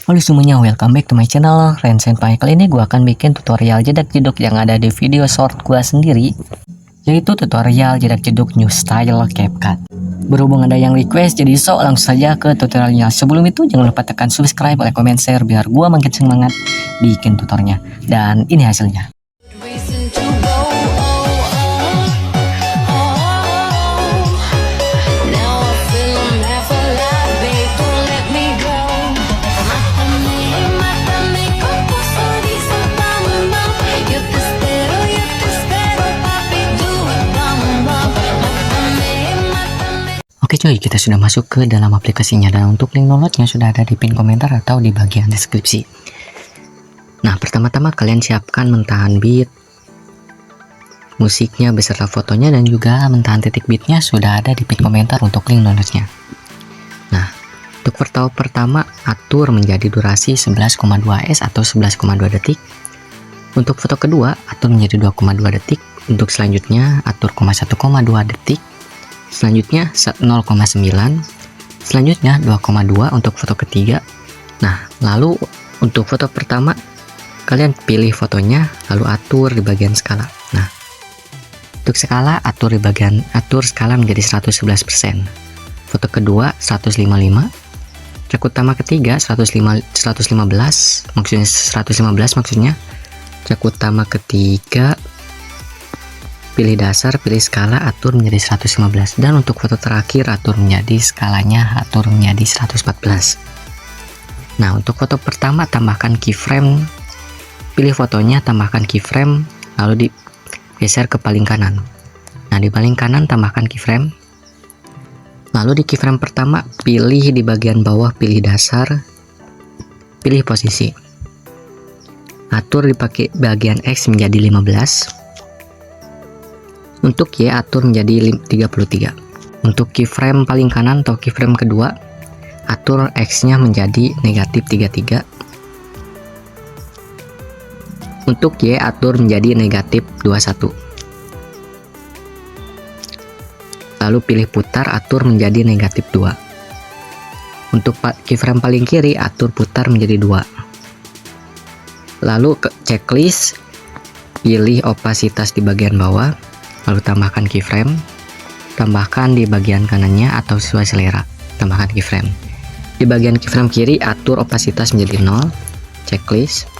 Halo semuanya, welcome back to my channel Ren Senpai. Kali ini gue akan bikin tutorial jedak-jeduk yang ada di video short gue sendiri, yaitu tutorial jedak-jeduk new style CapCut. Berhubung ada yang request, jadi langsung saja ke tutorialnya. Sebelum itu jangan lupa tekan subscribe, like, comment, share biar gue makin semangat bikin tutorialnya. Dan ini hasilnya. Oke cuy, kita sudah masuk ke dalam aplikasinya dan untuk link downloadnya sudah ada di pin komentar atau di bagian deskripsi. Nah, pertama-tama kalian siapkan mentahan beat, musiknya beserta fotonya, dan juga mentahan titik beatnya sudah ada di pin komentar untuk link downloadnya. Nah, untuk foto pertama atur menjadi durasi 11,2s atau 11,2 detik. Untuk foto kedua atur menjadi 2,2 detik. Untuk selanjutnya atur 1,2 detik. Selanjutnya 0,9, selanjutnya 2,2 untuk foto ketiga. Nah, lalu untuk foto pertama kalian pilih fotonya lalu atur di bagian skala. Nah, untuk skala atur skala menjadi 111%. Foto kedua 155, cek utama ketiga 115 maksudnya. Cek utama ketiga pilih dasar, pilih skala, atur menjadi 115. Dan untuk foto terakhir atur menjadi skalanya, atur menjadi 114. Nah, untuk foto pertama tambahkan keyframe, pilih fotonya, tambahkan keyframe, lalu digeser ke paling kanan. Nah, di paling kanan tambahkan keyframe, lalu di keyframe pertama pilih di bagian bawah, pilih dasar, pilih posisi, atur dipakai bagian X menjadi 15. Untuk Y atur menjadi 33. Untuk keyframe paling kanan atau keyframe kedua atur X nya menjadi negatif 33. Untuk Y atur menjadi negatif 21. Lalu pilih putar, atur menjadi negatif 2. Untuk keyframe paling kiri atur putar menjadi 2. Lalu ke checklist, pilih opasitas di bagian bawah, lalu tambahkan keyframe, tambahkan di bagian kanannya atau sesuai selera, tambahkan keyframe. Di bagian keyframe kiri atur opasitas menjadi 0, checklist,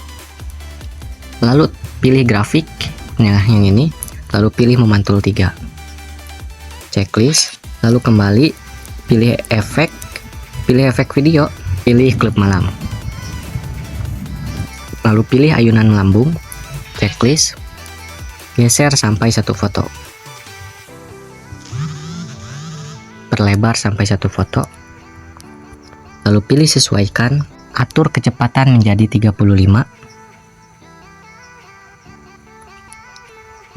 lalu pilih grafik yang ini, lalu pilih memantul 3, checklist, lalu kembali pilih efek video, pilih klip malam, lalu pilih ayunan melambung, checklist, geser sampai satu foto, perlebar sampai satu foto, lalu pilih sesuaikan, atur kecepatan menjadi 35,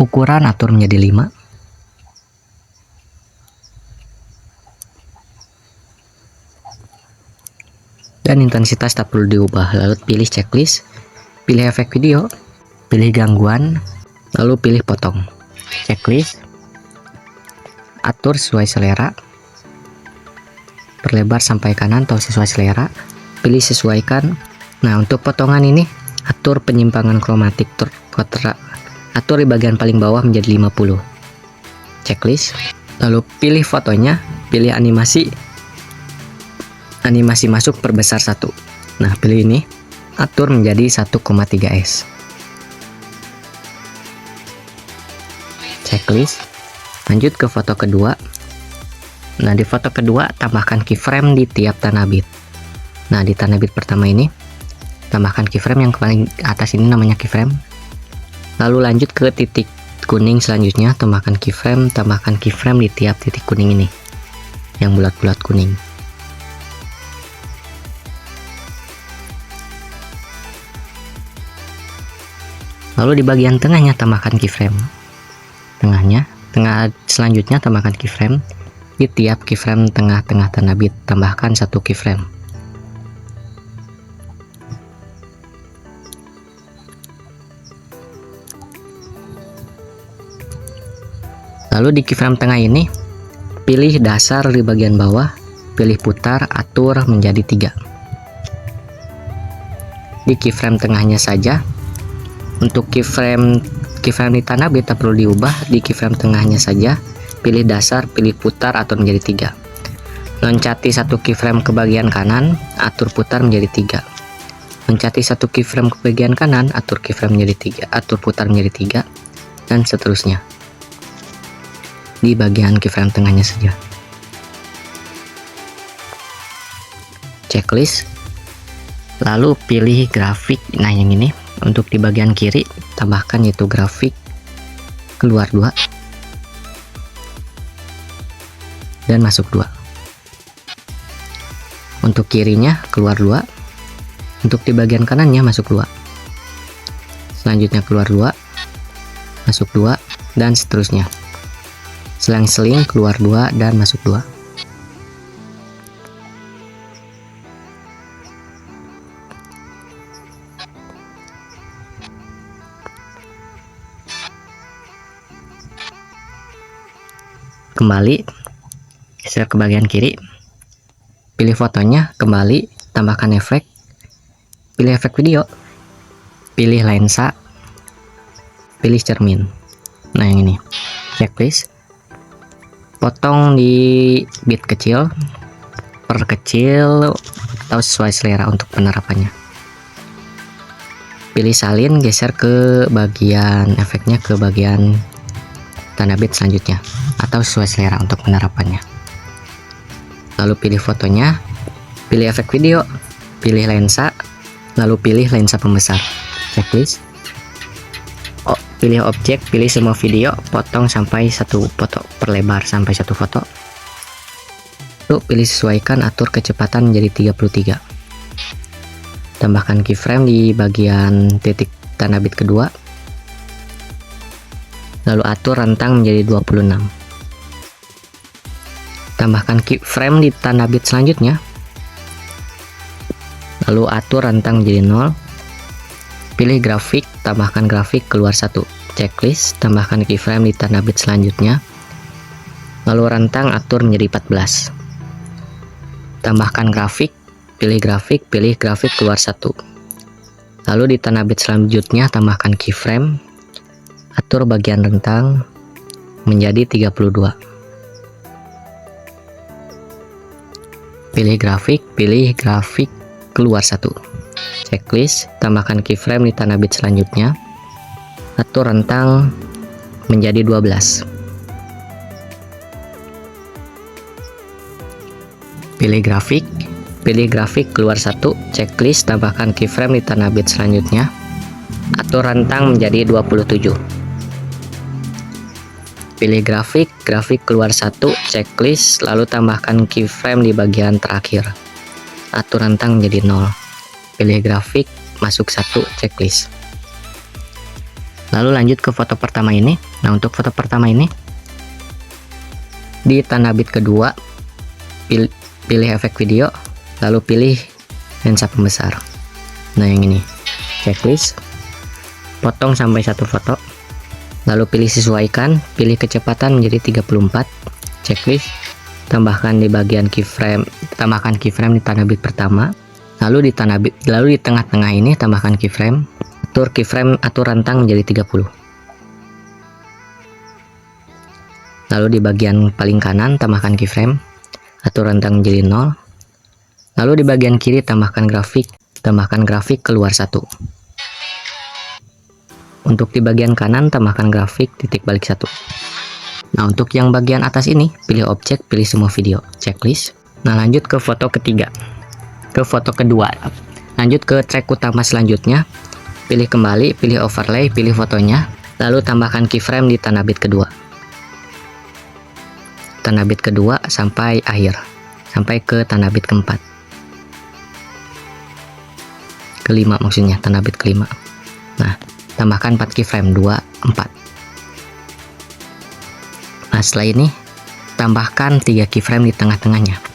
ukuran atur menjadi 5, dan intensitas tak perlu diubah. Lalu pilih checklist, pilih efek video, pilih gangguan, lalu pilih potong, checklist, atur sesuai selera, perlebar sampai kanan atau sesuai selera, pilih sesuaikan. Nah, untuk potongan ini atur penyimpangan kromatik atur di bagian paling bawah menjadi 50, checklist, lalu pilih fotonya, pilih animasi masuk perbesar 1. Nah, pilih ini, atur menjadi 1,3s, checklist, lanjut ke foto kedua. Nah, di foto kedua tambahkan keyframe di tiap tanah bit. Nah, di tanah bit pertama ini tambahkan keyframe yang paling atas ini namanya keyframe, lalu lanjut ke titik kuning selanjutnya, tambahkan keyframe di tiap titik kuning ini yang bulat-bulat kuning. Lalu di bagian tengahnya tambahkan keyframe selanjutnya tambahkan keyframe di tiap keyframe tengah-tengah tanah bit, tambahkan satu keyframe. Lalu di keyframe tengah ini pilih dasar di bagian bawah, pilih putar, atur menjadi 3. di keyframe tengahnya saja. Untuk keyframe di tanah bit tak perlu diubah, di keyframe tengahnya saja. Pilih dasar, pilih putar, atur menjadi 3. Loncati satu keyframe ke bagian kanan, atur putar menjadi 3. Loncati satu keyframe ke bagian kanan, atur keyframe menjadi 3, atur putar menjadi 3, dan seterusnya. Di bagian keyframe tengahnya saja. Checklist. Lalu pilih grafik. Nah, yang ini untuk di bagian kiri tambahkan yaitu grafik keluar 2 dan masuk 2. Untuk kirinya keluar 2, untuk di bagian kanannya masuk 2. Selanjutnya keluar 2, masuk 2, dan seterusnya. Selang-seling keluar 2 dan masuk 2. Kembali, geser ke bagian kiri, pilih fotonya, kembali, tambahkan efek, pilih efek video, pilih lensa, pilih cermin. Nah, yang ini checklist. Potong di bit kecil, perkecil atau sesuai selera untuk penerapannya. Pilih salin, geser ke bagian efeknya ke bagian tanda bit selanjutnya atau sesuai selera untuk penerapannya. Lalu pilih fotonya, pilih efek video, pilih lensa, lalu pilih lensa pembesar. Checklist. Pilih objek, pilih semua video, potong sampai satu foto, perlebar sampai satu foto. Lalu pilih sesuaikan, atur kecepatan menjadi 33. Tambahkan keyframe di bagian titik tanda bit kedua. Lalu atur rentang menjadi 26. Tambahkan keyframe di tanda bit selanjutnya. Lalu atur rentang menjadi 0. Pilih grafik, tambahkan grafik keluar 1. Checklist, tambahkan keyframe di tanda bit selanjutnya. Lalu rentang atur menjadi 14. Tambahkan grafik, pilih grafik keluar 1. Lalu di tanda bit selanjutnya tambahkan keyframe, atur bagian rentang menjadi 32. Pilih grafik keluar 1. Checklist, tambahkan keyframe di tanda bit selanjutnya, atur rentang menjadi 12. Pilih grafik keluar 1. Checklist, tambahkan keyframe di tanda bit selanjutnya, atur rentang menjadi 27. Pilih grafik keluar 1. Checklist, lalu tambahkan keyframe di bagian terakhir, atur rentang menjadi 0. Pilih grafik, masuk 1, checklist. Lalu lanjut ke foto pertama ini. Nah, untuk foto pertama ini di tanda bit kedua pilih efek video, lalu pilih lensa pembesar. Nah, yang ini checklist. Potong sampai satu foto, lalu pilih sesuaikan, pilih kecepatan menjadi 34. Checklist. Tambahkan di bagian keyframe, tambahkan keyframe di tanda bit pertama. Lalu di tengah-tengah ini tambahkan keyframe, atur rentang menjadi 30. Lalu di bagian paling kanan tambahkan keyframe, atur rentang menjadi 0. Lalu di bagian kiri tambahkan grafik keluar 1. Untuk di bagian kanan tambahkan grafik titik balik 1. Nah, untuk yang bagian atas ini pilih objek, pilih semua video, checklist. Nah, lanjut ke foto ketiga. Ke foto kedua, lanjut ke track utama selanjutnya, pilih kembali, pilih overlay, pilih fotonya, lalu tambahkan keyframe di tanda bit kedua, sampai akhir, sampai ke tanda bit keempat, kelima maksudnya, tanda bit kelima. Nah, tambahkan 4 keyframe, 2, 4. Nah, setelah ini tambahkan 3 keyframe di tengah-tengahnya.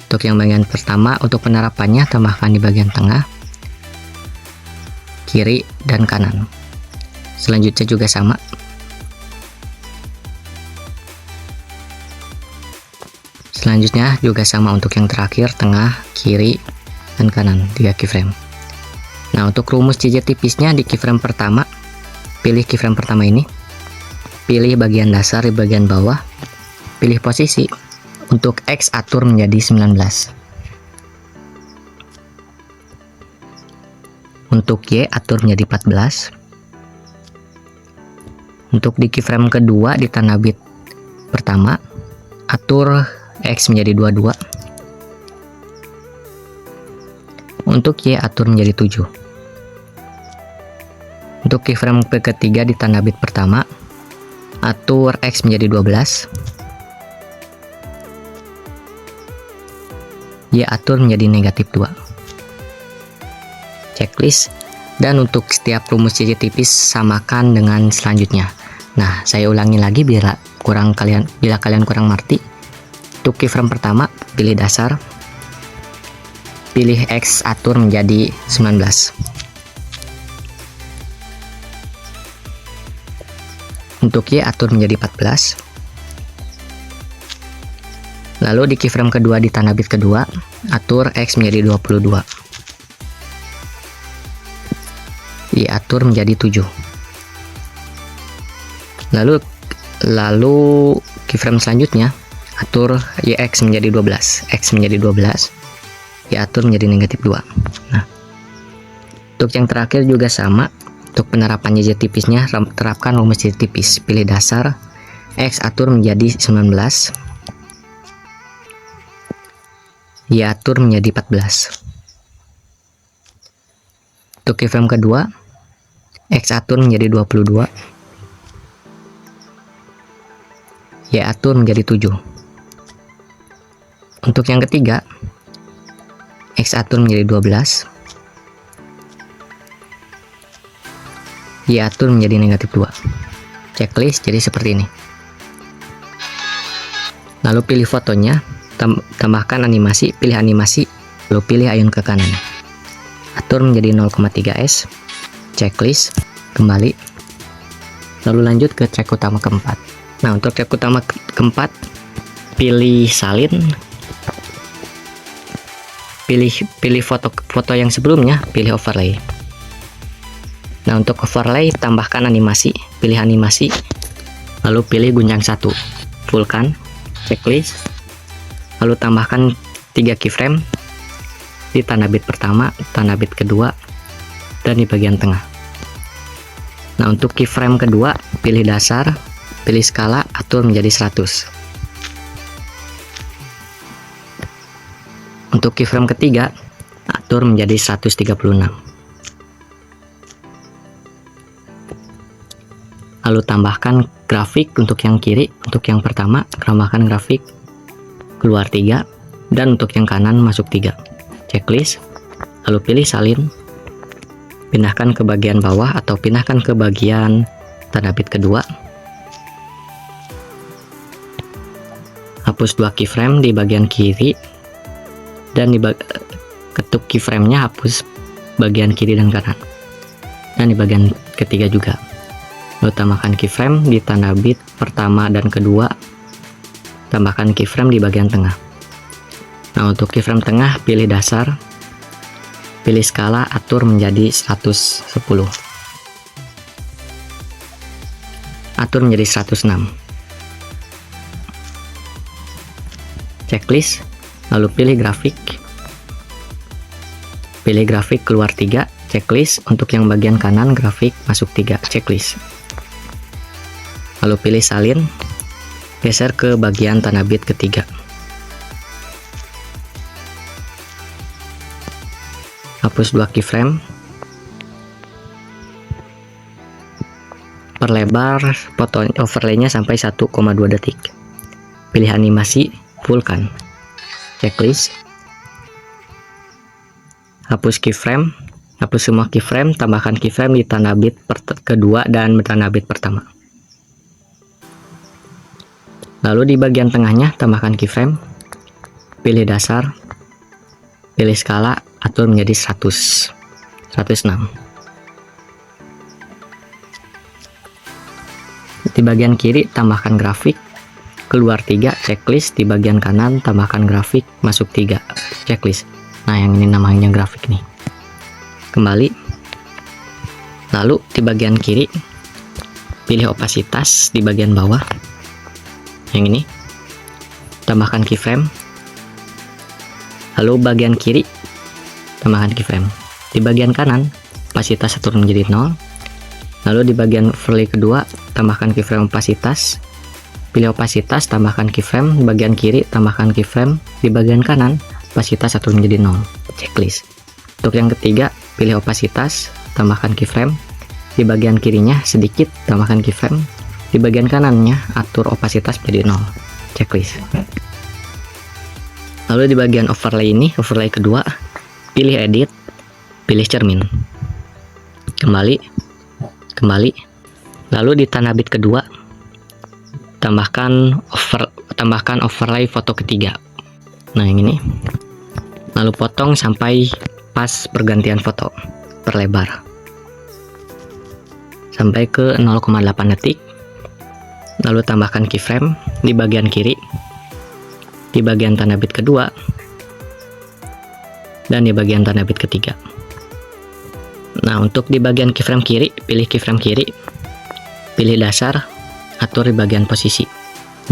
Untuk yang bagian pertama, untuk penerapannya tambahkan di bagian tengah, kiri, dan kanan. Selanjutnya juga sama. Selanjutnya juga sama untuk yang terakhir, tengah, kiri, dan kanan 3 keyframe. Nah, untuk rumus CJ tipisnya di keyframe pertama, pilih keyframe pertama ini, pilih bagian dasar di bagian bawah, pilih posisi. Untuk X atur menjadi 19. Untuk Y atur menjadi 14. Untuk di keyframe kedua di tanda bit pertama, atur X menjadi 22. Untuk Y atur menjadi 7. Untuk keyframe ketiga di tanda bit pertama, atur X menjadi 12. Y atur menjadi negatif 2. Checklist. Dan untuk setiap rumus CJ tipis samakan dengan selanjutnya. Nah, saya ulangi lagi bila kalian kurang ngerti. Untuk keyframe pertama, pilih dasar, pilih X atur menjadi 19. Untuk Y atur menjadi 14. Lalu di keyframe kedua di tanda bit kedua, atur X menjadi 22. Y atur menjadi 7. Lalu keyframe selanjutnya, atur YX menjadi 12. X menjadi 12. Y atur menjadi negatif 2. Nah, untuk yang terakhir juga sama. Untuk penerapan CJ tipisnya, terapkan rumus CJ tipis. Pilih dasar, X atur menjadi 19. Y atur menjadi 14. Untuk keyframe kedua, X atur menjadi 22. Y atur menjadi 7. Untuk yang ketiga, X atur menjadi 12. Y atur menjadi negatif 2. Checklist jadi seperti ini. Lalu pilih fotonya, tambahkan animasi, pilih animasi, lalu pilih ayun ke kanan. Atur menjadi 0,3S. Checklist, kembali. Lalu lanjut ke track utama keempat. Nah, untuk track utama keempat, pilih salin. Pilih foto yang sebelumnya, pilih overlay. Nah, untuk overlay tambahkan animasi, pilih animasi, lalu pilih gunjang 1, fullkan, checklist, lalu tambahkan 3 keyframe di tanda bit pertama, tanda bit kedua, dan di bagian tengah. Nah, untuk keyframe kedua, pilih dasar, pilih skala, atur menjadi 100. Untuk keyframe ketiga, atur menjadi 136. Lalu tambahkan grafik untuk yang kiri. Untuk yang pertama, tambahkan grafik keluar 3, dan untuk yang kanan masuk 3. Checklist, lalu pilih salin, pindahkan ke bagian bawah atau pindahkan ke bagian tanda bit kedua. Hapus 2 keyframe di bagian kiri, dan ketuk keyframe-nya hapus bagian kiri dan kanan, dan di bagian ketiga juga. Lalu tambahkan keyframe di tanda bit pertama dan kedua, tambahkan keyframe di bagian tengah. Nah, untuk keyframe tengah, pilih dasar, pilih skala, atur menjadi 110. Atur menjadi 106. Checklist, lalu pilih grafik. Pilih grafik keluar 3, checklist. Untuk yang bagian kanan, grafik masuk 3, checklist. Lalu pilih salin, geser ke bagian tanda bit ketiga. Hapus 2 keyframe. Perlebar foto overlay-nya sampai 1,2 detik. Pilih animasi, fullkan. Checklist. Hapus keyframe, hapus semua keyframe, tambahkan keyframe di tanda bit kedua dan tanda bit pertama. Lalu di bagian tengahnya tambahkan keyframe, pilih dasar, pilih skala, atur menjadi 106. Di bagian kiri tambahkan grafik keluar 3, checklist. Di bagian kanan tambahkan grafik masuk 3, checklist. Nah, yang ini namanya grafik nih. Kembali. Lalu di bagian kiri pilih opasitas di bagian bawah. Yang ini. Tambahkan keyframe. Lalu bagian kiri tambahkan keyframe. Di bagian kanan opasitas turun menjadi 0. Lalu di bagian overlay kedua tambahkan keyframe opasitas. Pilih opasitas, tambahkan keyframe. Di bagian kiri tambahkan keyframe. Di bagian kanan opasitas turun menjadi 0. Checklist. Untuk yang ketiga, pilih opasitas, tambahkan keyframe. Di bagian kirinya sedikit, tambahkan keyframe. Di bagian kanannya atur opasitas menjadi 0. Checklist. Lalu di bagian overlay ini, overlay kedua, pilih edit, pilih cermin. Kembali. Lalu di tanda bit kedua, tambahkan overlay foto ketiga. Nah, yang ini. Lalu potong sampai pas pergantian foto, perlebar sampai ke 0,8 detik. Lalu tambahkan keyframe di bagian kiri, di bagian tanda bit kedua, dan di bagian tanda bit ketiga. Nah, untuk di bagian keyframe kiri, pilih keyframe kiri, pilih dasar, atur di bagian posisi.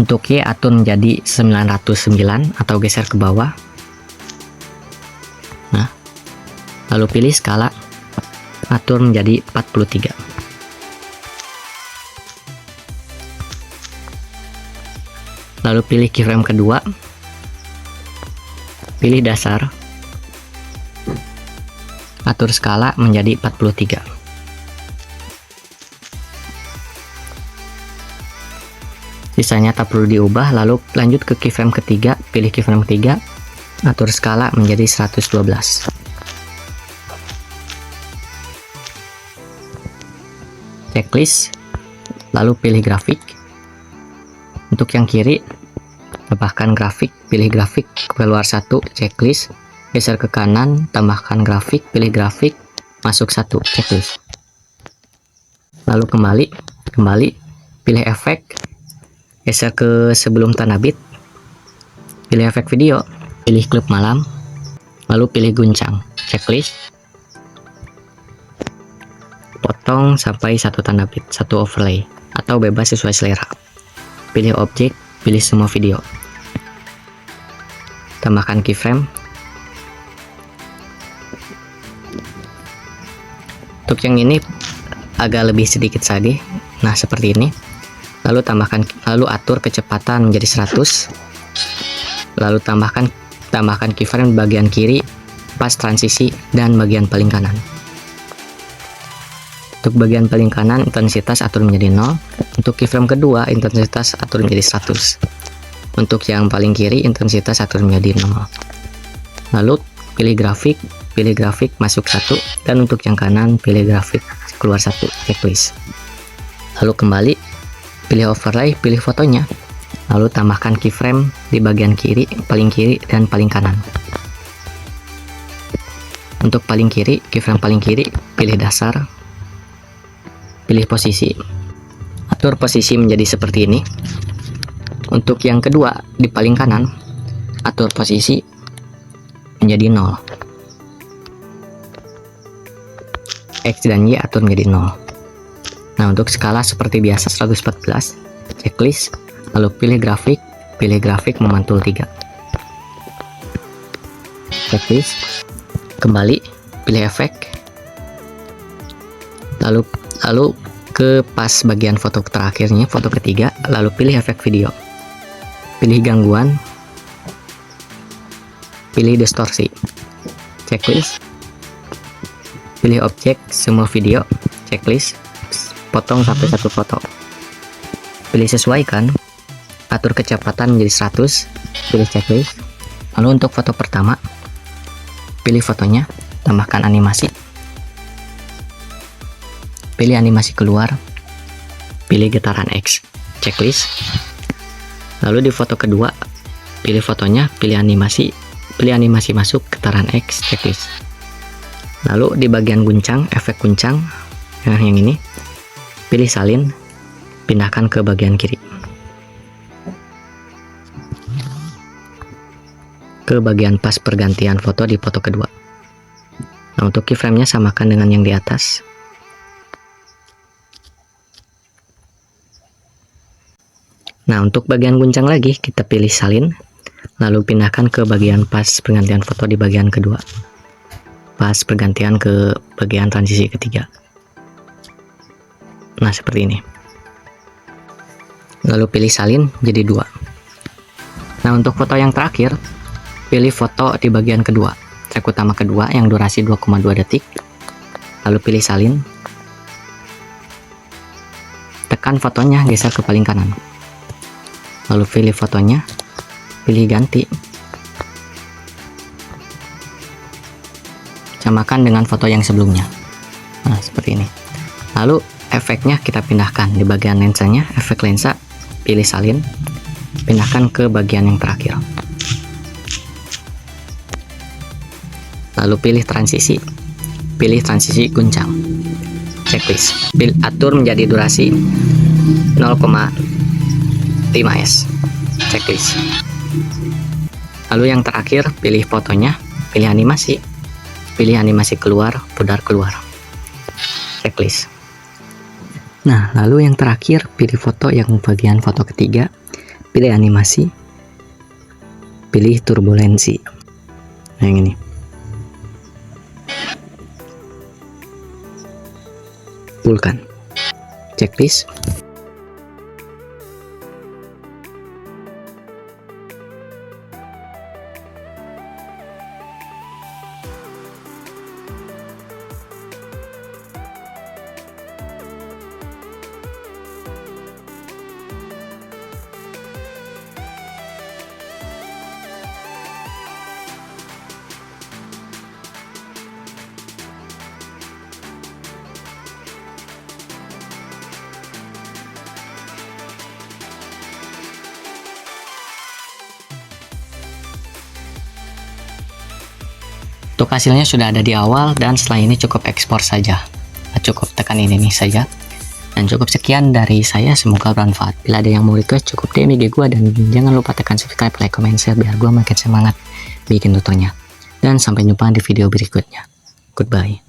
Untuk Y atur menjadi 909 atau geser ke bawah. Nah, lalu pilih skala, atur menjadi 43. Lalu pilih keyframe kedua, pilih dasar, atur skala menjadi 43. Sisanya tak perlu diubah. Lalu lanjut ke keyframe ketiga, pilih keyframe ketiga, atur skala menjadi 112. Checklist. Lalu pilih grafik. Untuk yang kiri, tambahkan grafik, pilih grafik, keluar 1, checklist. Geser ke kanan, tambahkan grafik, pilih grafik, masuk 1, checklist. Lalu kembali, pilih efek, geser ke sebelum tanda bit, pilih efek video, pilih klip malam, lalu pilih guncang, checklist. Potong sampai 1 tanda bit, 1 overlay, atau bebas sesuai selera. Pilih objek, pilih semua video. Tambahkan keyframe. Untuk yang ini agak lebih sedikit saja. Nah, seperti ini. Lalu atur kecepatan menjadi 100. Lalu tambahkan keyframe bagian kiri pas transisi dan bagian paling kanan. Untuk bagian paling kanan intensitas atur menjadi 0. Untuk keyframe kedua intensitas atur menjadi 100. Untuk yang paling kiri intensitas atur menjadi 0. Lalu pilih grafik masuk 1, dan untuk yang kanan pilih grafik keluar 1, checklist. Lalu kembali, pilih overlay, pilih fotonya, lalu tambahkan keyframe di bagian kiri, paling kiri, dan paling kanan. Untuk paling kiri, keyframe paling kiri, pilih dasar, pilih posisi, atur posisi menjadi seperti ini. Untuk yang kedua, di paling kanan, atur posisi menjadi 0. X dan Y atur menjadi 0. Nah, untuk skala seperti biasa 114, checklist, lalu pilih grafik memantul 3. Checklist, kembali, pilih efek, lalu ke pas bagian foto terakhirnya, foto ketiga, lalu pilih efek video, pilih gangguan, pilih distorsi, checklist, pilih objek semua video, checklist, potong sampai 1 foto, pilih sesuaikan, atur kecepatan menjadi 100, pilih checklist. Lalu untuk foto pertama, pilih fotonya, tambahkan animasi, pilih animasi keluar, pilih getaran X, checklist. Lalu di foto kedua, pilih fotonya, pilih animasi masuk getaran X, checklist. Lalu di bagian guncang, efek guncang, yang ini, pilih salin, pindahkan ke bagian kiri. ke bagian pas pergantian foto di foto kedua. Nah, untuk keyframe-nya samakan dengan yang di atas. Nah, untuk bagian guncang lagi, kita pilih salin, lalu pindahkan ke bagian pas pergantian foto di bagian kedua. Pas pergantian ke bagian transisi ketiga. Nah, seperti ini. Lalu pilih salin jadi 2. Nah, untuk foto yang terakhir, pilih foto di bagian kedua, track utama kedua yang durasi 2,2 detik. Lalu pilih salin. Tekan fotonya, geser ke paling kanan. Lalu pilih fotonya, pilih ganti. Samakan dengan foto yang sebelumnya. Nah, seperti ini. Lalu efeknya kita pindahkan di bagian lensanya, efek lensa, pilih salin, pindahkan ke bagian yang terakhir. Lalu pilih transisi guncang. Checklist. Atur menjadi durasi 0,5s. Checklist. Lalu yang terakhir, pilih fotonya, pilih animasi keluar, pudar keluar. Checklist. Nah, lalu yang terakhir, pilih foto yang bagian foto ketiga, pilih animasi, pilih turbulensi. Nah, yang ini. Pulkan. Checklist. Untuk hasilnya sudah ada di awal, dan setelah ini cukup ekspor saja. Cukup tekan ini nih saja. Dan cukup sekian dari saya, semoga bermanfaat. Bila ada yang mau request, cukup DM IG gua, dan jangan lupa tekan subscribe, like, comment, share biar gua makin semangat bikin tutornya. Dan sampai jumpa di video berikutnya. Goodbye.